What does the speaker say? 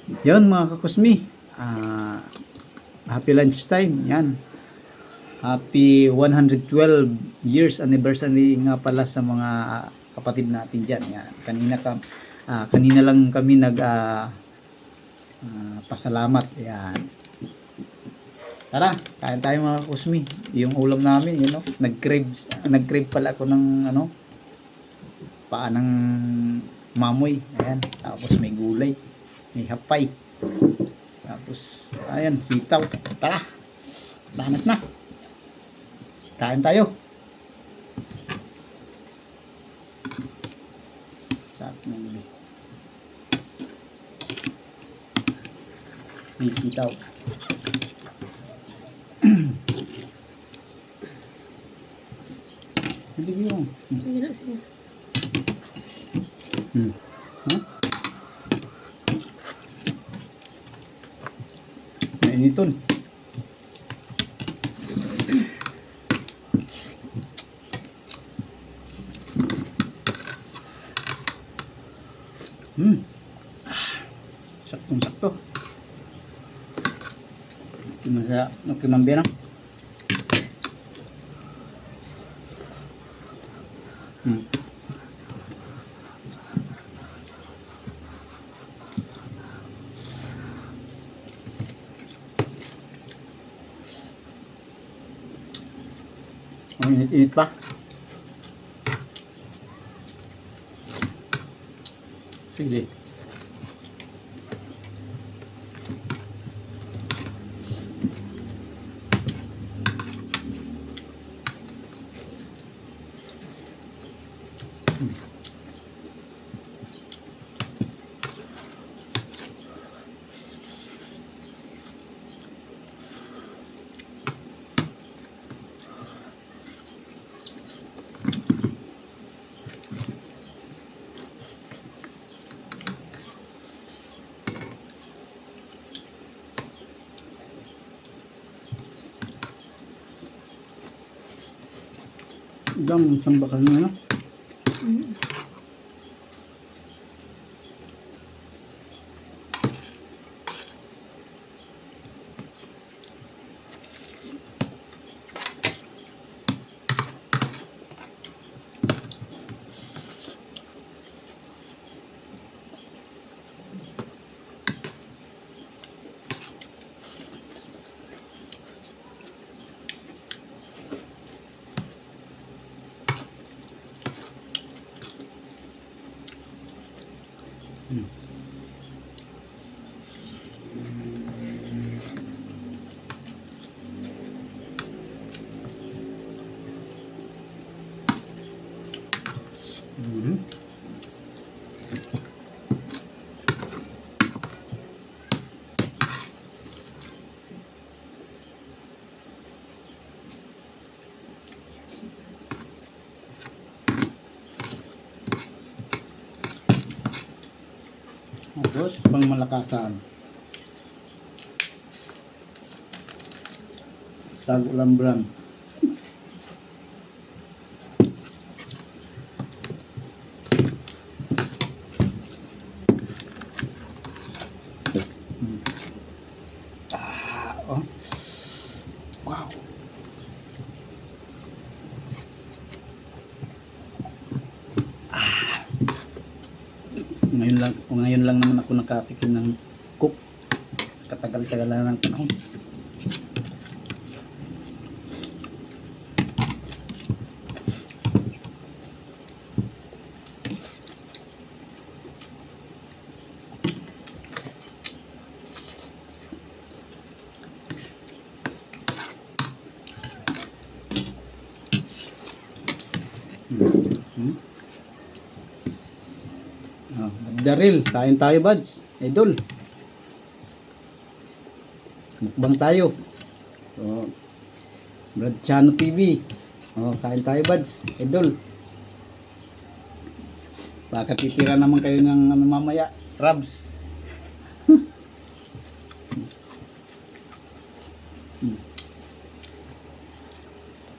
Yun mga kakusmi. Happy lunchtime. Yan. Happy 112 years anniversary nga pala sa mga kapatid natin dyan. Yan. Kanina lang kami pasalamat. Yan. Tara, kain tayo mga kakusmi. Yung ulam namin, nag-crave pala ako ng paa ng mamoy. Ayan. Tapos may gulay. May hapay. Tapos, ayan, sitaw. Tara. Banat na. Kain tayo. Sarap ng gulay. May sitaw. Hindi yung. Sige na, sige. Huh? Nainiton. Saktong-sakto. Nakimambira. Ang init-init pa. Sige. Isang bakal na Tapos, pang malakasan. Tagulang brand. Oh. Wow. Ngayon lang naman ako nakatikim ng cook. Katagal-tagal na ng panahon. Daril, kain tayo buds, idol. Mukbang tayo. So, Brad Chano TV. Kain tayo buds, idol. Baka titira naman kayo ng mamaya, crabs.